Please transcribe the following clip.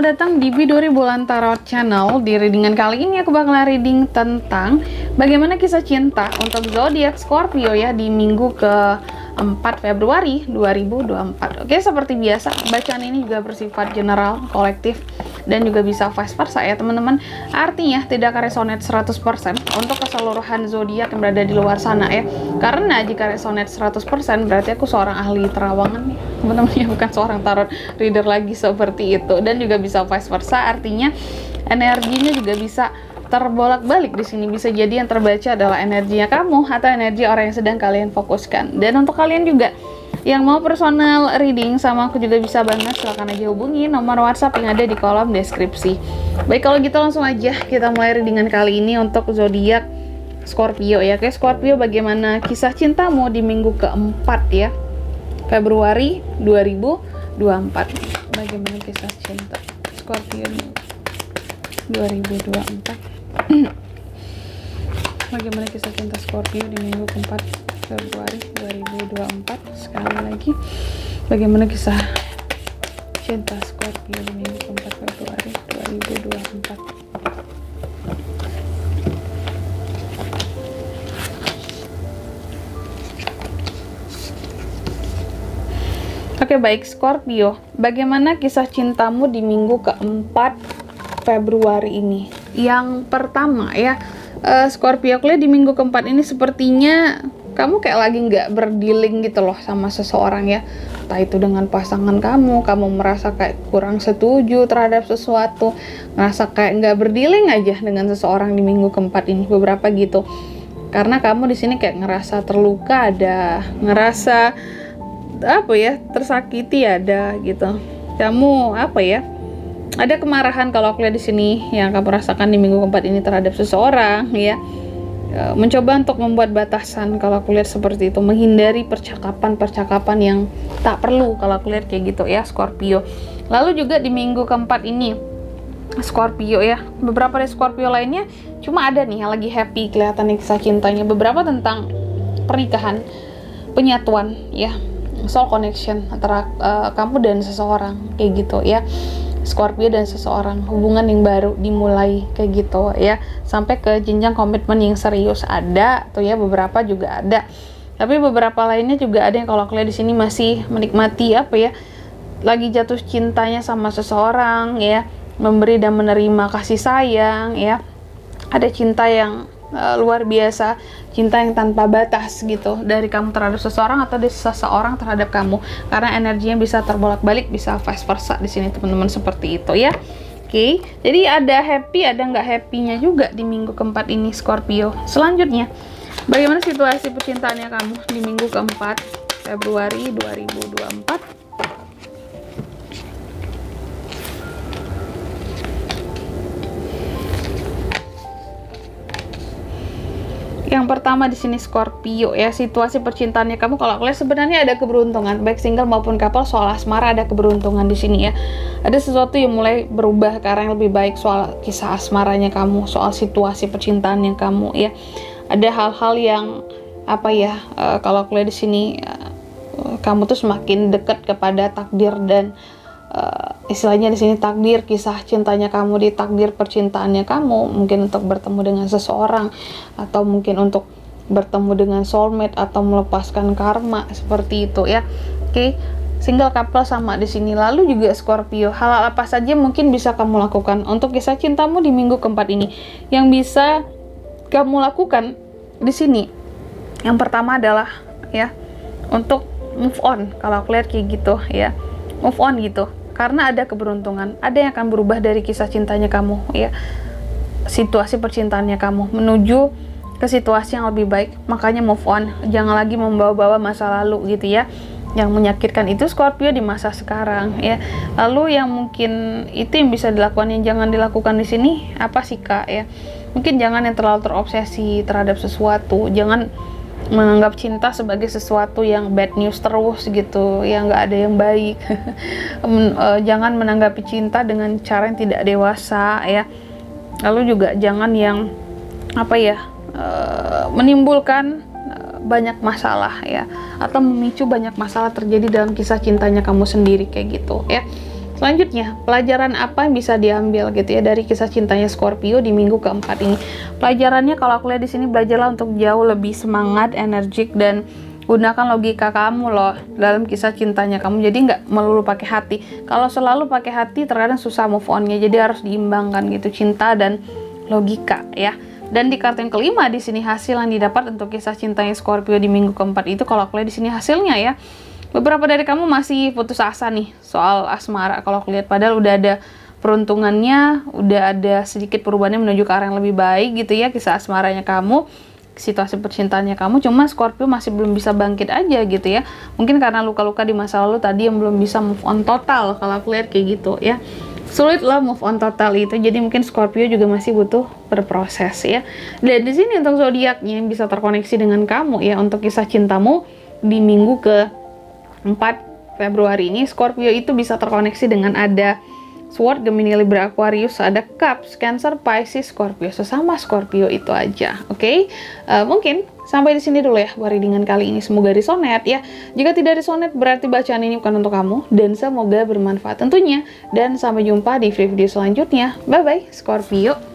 selamat datang di Biduri Bulan Tarot Channel. Di readingan kali ini aku bakal reading tentang bagaimana kisah cinta untuk zodiak Scorpio ya di minggu ke 4 Februari 2024. Oke, seperti biasa bacaan ini juga bersifat general, kolektif, dan juga bisa vice versa ya teman-teman. Artinya tidak resonate 100% untuk keseluruhan zodiak yang berada di luar sana ya. Karena jika resonate 100% berarti aku seorang ahli terawangan nih teman-teman ya, bukan seorang tarot reader lagi seperti itu. Dan juga bisa vice versa, artinya energinya juga bisa terbolak-balik di sini. Bisa jadi yang terbaca adalah energinya kamu atau energi orang yang sedang kalian fokuskan. Dan untuk kalian juga yang mau personal reading sama aku juga bisa banget, silahkan aja hubungi nomor WhatsApp yang ada di kolom deskripsi. Baik, kalau gitu langsung aja kita mulai readingan kali ini untuk zodiak Scorpio ya. Oke, Scorpio, bagaimana kisah cintamu di minggu keempat ya, Februari 2024. Bagaimana kisah cinta Scorpio 2024? Bagaimana kisah cinta Scorpio di minggu keempat Februari 2024? Sekali lagi, bagaimana kisah cinta Scorpio di minggu keempat Februari 2024? Oke, baik Scorpio, bagaimana kisah cintamu di minggu keempat Februari ini? Yang pertama ya, Scorpio, aku lihat di minggu keempat ini sepertinya kamu kayak lagi nggak berdealing gitu loh sama seseorang ya. Entah itu dengan pasangan kamu merasa kayak kurang setuju terhadap sesuatu, ngerasa kayak nggak berdealing aja dengan seseorang di minggu keempat ini, beberapa gitu. Karena kamu di sini kayak ngerasa terluka, ada ngerasa apa ya, tersakiti ada gitu. Kamu apa ya, ada kemarahan kalau aku lihat di sini yang kamu rasakan di minggu keempat ini terhadap seseorang ya. Mencoba untuk membuat batasan kalau aku lihat seperti itu, menghindari percakapan yang tak perlu kalau aku lihat kayak gitu ya Scorpio. Lalu juga di minggu keempat ini Scorpio ya, beberapa dari Scorpio lainnya cuma ada nih yang lagi happy kelihatannya kisah cintanya, beberapa tentang pernikahan, penyatuan ya, soul connection antara kamu dan seseorang kayak gitu ya Scorpio, dan seseorang, hubungan yang baru dimulai kayak gitu ya, sampai ke jenjang komitmen yang serius ada tuh ya, beberapa juga ada. Tapi beberapa lainnya juga ada yang kalau aku lihat di sini masih menikmati apa ya, lagi jatuh cintanya sama seseorang ya, memberi dan menerima kasih sayang ya. Ada cinta yang luar biasa, cinta yang tanpa batas gitu dari kamu terhadap seseorang atau dari seseorang terhadap kamu, karena energinya bisa terbolak-balik, bisa vice versa di sini teman-teman, seperti itu ya. Oke, jadi ada happy, ada nggak happy-nya juga di minggu keempat ini Scorpio. Selanjutnya, bagaimana situasi percintaannya kamu di minggu keempat Februari 2024? Yang pertama di sini Scorpio ya, situasi percintaannya kamu kalau aku lihat sebenarnya ada keberuntungan, baik single maupun couple. Soal asmara ada keberuntungan di sini ya. Ada sesuatu yang mulai berubah ke arah yang lebih baik soal kisah asmaranya kamu, soal situasi percintaannya kamu ya. Ada hal-hal yang apa ya, kalau aku lihat di sini kamu tuh semakin dekat kepada takdir, dan istilahnya di sini takdir kisah cintanya kamu, di takdir percintaannya kamu, mungkin untuk bertemu dengan seseorang, atau mungkin untuk bertemu dengan soulmate, atau melepaskan karma seperti itu ya. Oke, single couple sama di sini. Lalu juga Scorpio, hal-hal apa saja mungkin bisa kamu lakukan untuk kisah cintamu di minggu keempat ini? Yang bisa kamu lakukan di sini, yang pertama adalah ya, untuk move on. Kalau aku lihat kayak gitu ya, move on gitu. Karena ada keberuntungan, ada yang akan berubah dari kisah cintanya kamu ya, situasi percintaannya kamu menuju ke situasi yang lebih baik. Makanya move on, jangan lagi membawa-bawa masa lalu gitu ya, yang menyakitkan itu Scorpio di masa sekarang ya. Lalu yang mungkin itu yang bisa dilakukan, yang jangan dilakukan di sini apa sih Kak ya? Mungkin jangan yang terlalu terobsesi terhadap sesuatu, jangan menganggap cinta sebagai sesuatu yang bad news terus gitu, yang nggak ada yang baik. Jangan menanggapi cinta dengan cara yang tidak dewasa ya. Lalu juga jangan yang apa ya, menimbulkan banyak masalah ya, atau memicu banyak masalah terjadi dalam kisah cintanya kamu sendiri kayak gitu ya. Selanjutnya, pelajaran apa yang bisa diambil gitu ya dari kisah cintanya Scorpio di minggu keempat ini? Pelajarannya kalau aku lihat di sini, belajarlah untuk jauh lebih semangat, energik, dan gunakan logika kamu loh dalam kisah cintanya kamu. Jadi nggak melulu pakai hati. Kalau selalu pakai hati terkadang susah move onnya. Jadi harus diimbangkan gitu, cinta dan logika ya. Dan di kartu yang kelima di sini hasil yang didapat untuk kisah cintanya Scorpio di minggu keempat itu, kalau aku lihat di sini hasilnya ya, beberapa dari kamu masih putus asa nih soal asmara. Kalau aku lihat padahal udah ada peruntungannya, udah ada sedikit perubahannya menuju ke arah yang lebih baik gitu ya kisah asmaranya kamu, situasi percintaannya kamu. Cuma Scorpio masih belum bisa bangkit aja gitu ya, mungkin karena luka-luka di masa lalu tadi yang belum bisa move on total. Kalau aku lihat kayak gitu ya, sulit lah move on total itu. Jadi mungkin Scorpio juga masih butuh berproses ya. Dan di sini untuk zodiaknya yang bisa terkoneksi dengan kamu ya untuk kisah cintamu di minggu ke 4 Februari ini, Scorpio itu bisa terkoneksi dengan ada Sword, Gemini, Libra, Aquarius, ada Cups, Cancer, Pisces, Scorpio. Sesama Scorpio itu aja, oke? Mungkin sampai di sini dulu ya readingan kali ini. Semoga resonate ya. Jika tidak resonate berarti bacaan ini bukan untuk kamu, dan semoga bermanfaat tentunya. Dan sampai jumpa di video selanjutnya. Bye bye Scorpio.